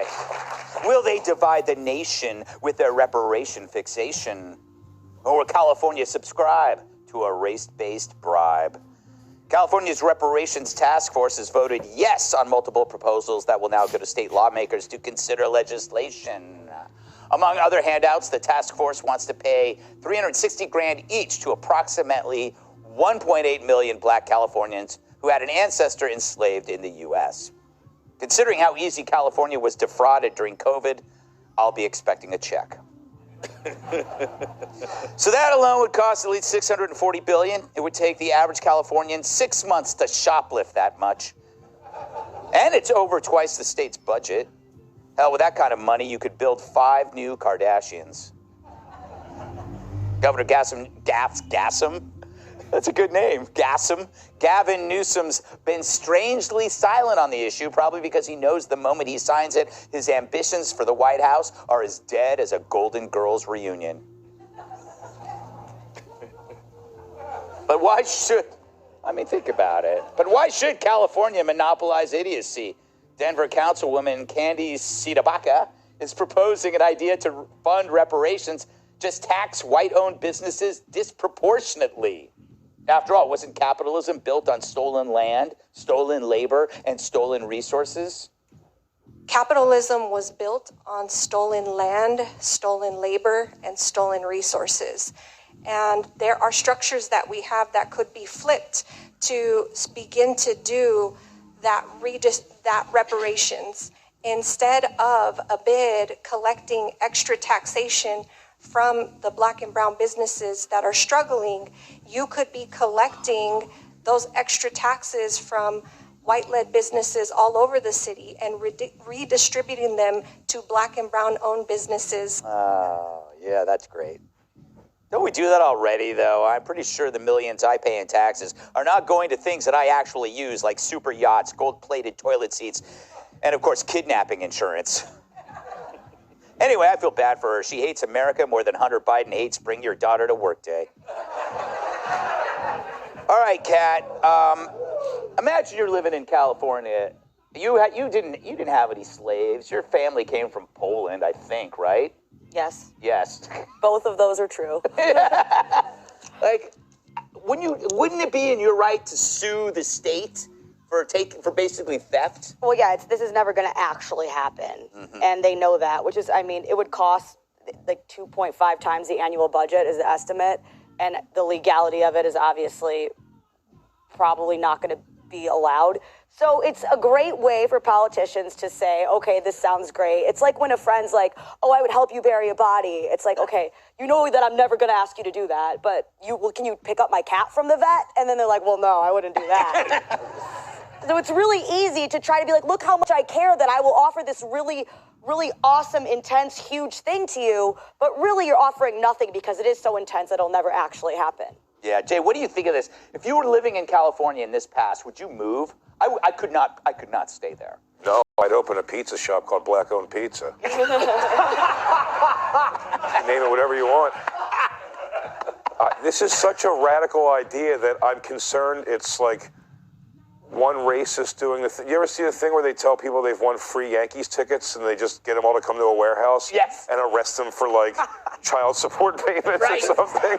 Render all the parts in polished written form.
lie? Will they divide the nation with their reparation fixation? Or will California subscribe to a race-based bribe? California's reparations task force has voted yes on multiple proposals that will now go to state lawmakers to consider legislation. Among other handouts, the task force wants to pay $360,000 each to approximately 1.8 million black Californians who had an ancestor enslaved in the U.S. Considering how easy California was defrauded during COVID, I'll be expecting a check. So that alone would cost at least $640 billion. It would take the average Californian 6 months to shoplift that much. And it's over twice the state's budget. Hell, with that kind of money, you could build 5 new Kardashians. Governor Gassam, that's a good name, Gassam. Gavin Newsom's been strangely silent on the issue, probably because he knows the moment he signs it, his ambitions for the White House are as dead as a Golden Girls reunion. But why should, think about it. But why should California monopolize idiocy? Denver Councilwoman Candy Sidabaka is proposing an idea to fund reparations, just tax white-owned businesses disproportionately. After all, wasn't capitalism built on stolen land, stolen labor, and stolen resources? Capitalism was built on stolen land, stolen labor, and stolen resources. And there are structures that we have that could be flipped to begin to do that reparations. Instead of a bid collecting extra taxation from the black and brown businesses that are struggling, you could be collecting those extra taxes from white-led businesses all over the city and redistributing them to black and brown-owned businesses. Oh, yeah, that's great. Don't we do that already, though? I'm pretty sure the millions I pay in taxes are not going to things that I actually use, like super yachts, gold-plated toilet seats, and, of course, kidnapping insurance. Anyway, I feel bad for her. She hates America more than Hunter Biden hates Bring Your Daughter to Work Day. All right, Kat. Imagine you're living in California. You didn't have any slaves. Your family came from Poland, I think, right? Yes. Yes. Both of those are true. Like, wouldn't it be in your right to sue the state for basically theft? Well, yeah, this is never going to actually happen. Mm-hmm. And they know that, which is, it would cost like 2.5 times the annual budget is the estimate. And the legality of it is obviously probably not going to be allowed. So it's a great way for politicians to say, okay, this sounds great. It's like when a friend's like, oh, I would help you bury a body. It's like, okay, you know that I'm never going to ask you to do that, but can you pick up my cat from the vet? And then they're like, well, no, I wouldn't do that. So it's really easy to try to be like, look how much I care that I will offer this really, really awesome, intense, huge thing to you, but really you're offering nothing because it is so intense that it'll never actually happen. Yeah, Jay, what do you think of this? If you were living in California in this past, would you move? I could not stay there. No, I'd open a pizza shop called Black Owned Pizza. Name it whatever you want. This is such a radical idea that I'm concerned it's like one racist doing the thing. You ever see the thing where they tell people they've won free Yankees tickets and they just get them all to come to a warehouse? Yes. And arrest them for like child support payments or something?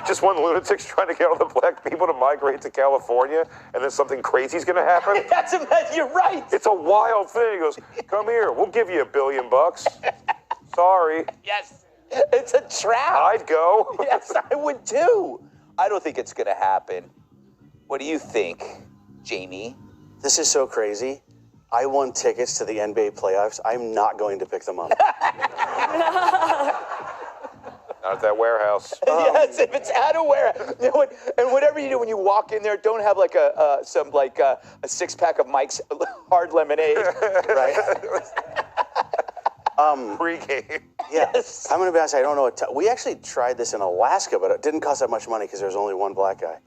Just one lunatic's trying to get all the black people to migrate to California and then something crazy's going to happen? You're right. It's a wild thing. He goes, come here, we'll give you $1 billion. Sorry. Yes. It's a trap. I'd go. Yes, I would too. I don't think it's going to happen. What do you think, Jamie? This is so crazy. I won tickets to the NBA playoffs. I'm not going to pick them up. Not at that warehouse. Yes, if it's at a warehouse. And whatever you do when you walk in there, don't have like a 6-pack of Mike's hard lemonade. Right? Pre-game. Yeah. Yes. I'm going to be honest, I don't know what we actually tried this in Alaska, but it didn't cost that much money because there was only one black guy.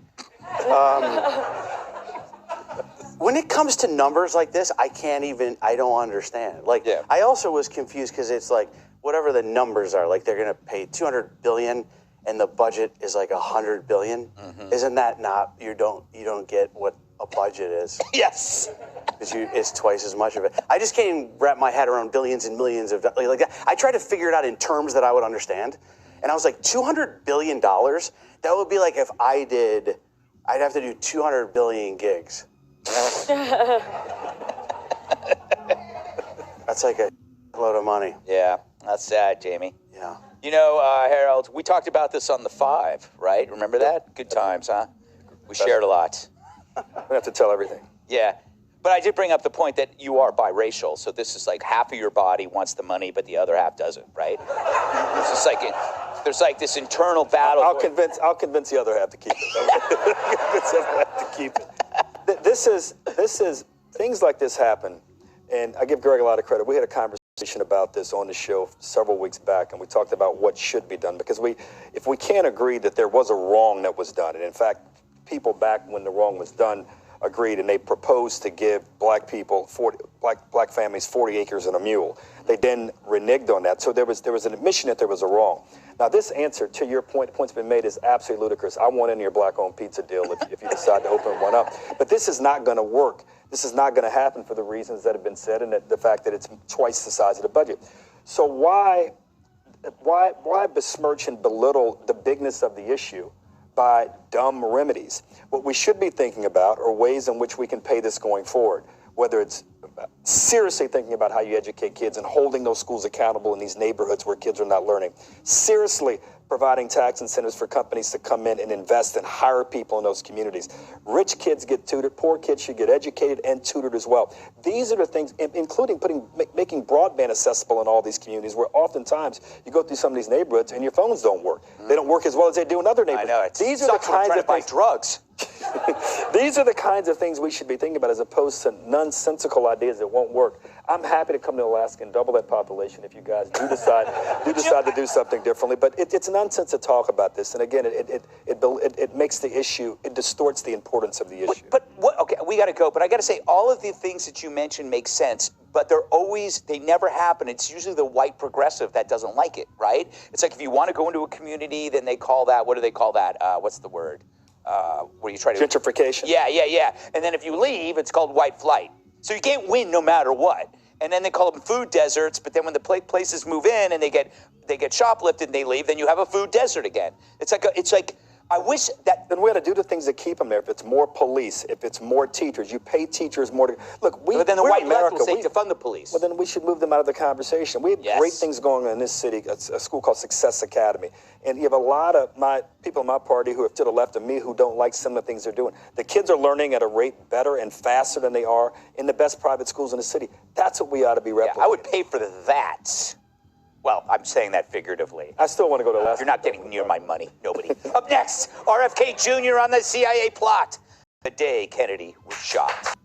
When it comes to numbers like this, I don't understand. Like, yeah. I also was confused because it's like, whatever the numbers are, like they're going to pay $200 billion and the budget is like $100 billion. Mm-hmm. Isn't that not, you don't get what a budget is. Yes. It's twice as much of it. I just can't even wrap my head around billions and millions of like that. I tried to figure it out in terms that I would understand, and I was like, $200 billion. That would be like if I'd have to do 200 billion gigs. That's like a load of money. Yeah, that's sad, Jamie. Yeah. You know, Harold, we talked about this on the 5, right? Remember that? Good times, huh? We shared a lot. I have to tell everything. Yeah. But I did bring up the point that you are biracial, so this is like half of your body wants the money, but the other half doesn't, right? It's just like there's like this internal battle. I'll convince the other half to keep it. I'll convince the other half to keep it. This is things like this happen, and I give Greg a lot of credit. We had a conversation about this on the show several weeks back, and we talked about what should be done, because if we can't agree that there was a wrong that was done, and in fact, people back when the wrong was done agreed, and they proposed to give black people, black families 40 acres and a mule. They then reneged on that. So there was an admission that there was a wrong. Now, this answer, to your point, the point's been made, is absolutely ludicrous. I want in your black-owned pizza deal if you decide to open one up. But this is not going to work. This is not going to happen for the reasons that have been said, and the fact that it's twice the size of the budget. So why besmirch and belittle the bigness of the issue by dumb remedies? What we should be thinking about are ways in which we can pay this going forward, whether it's seriously thinking about how you educate kids and holding those schools accountable in these neighborhoods where kids are not learning, seriously providing tax incentives for companies to come in and invest and hire people in those communities. Rich kids get tutored, poor kids should get educated and tutored as well. These are the things, including making broadband accessible in all these communities, where oftentimes you go through some of these neighborhoods and your phones don't work. They don't work as well as they do in other neighborhoods. I know, these are the kinds of things, drugs. These are the kinds of things we should be thinking about, as opposed to nonsensical ideas that won't work. I'm happy to come to Alaska and double that population if you guys do decide to do something differently. But it's nonsense to talk about this. And again, it makes the issue, it distorts the importance of the issue. But what? Okay, we got to go. But I got to say, all of the things that you mentioned make sense. But they never happen. It's usually the white progressive that doesn't like it, right? It's like if you want to go into a community, then they call that, what do they call that? What's the word? Where you try to gentrification. Yeah. And then if you leave, it's called white flight. So you can't win no matter what. And then they call them food deserts. But then when the places move in and they get shoplifted and they leave, then you have a food desert again. It's like I wish that. Then we got to do the things that keep them there. If it's more police, if it's more teachers, you pay teachers more to look. But then the white left will say to fund the police. Well, then we should move them out of the conversation. We have great things going on in this city. A school called Success Academy, and you have a lot of people in my party who are to the left of me who don't like some of the things they're doing. The kids are learning at a rate better and faster than they are in the best private schools in the city. That's what we ought to be replicating. Yeah, I would pay for that. Well, I'm saying that figuratively. I still want to go to Alaska. You're not getting near my money. Nobody. Up next, RFK Jr. on the CIA plot. The day Kennedy was shot.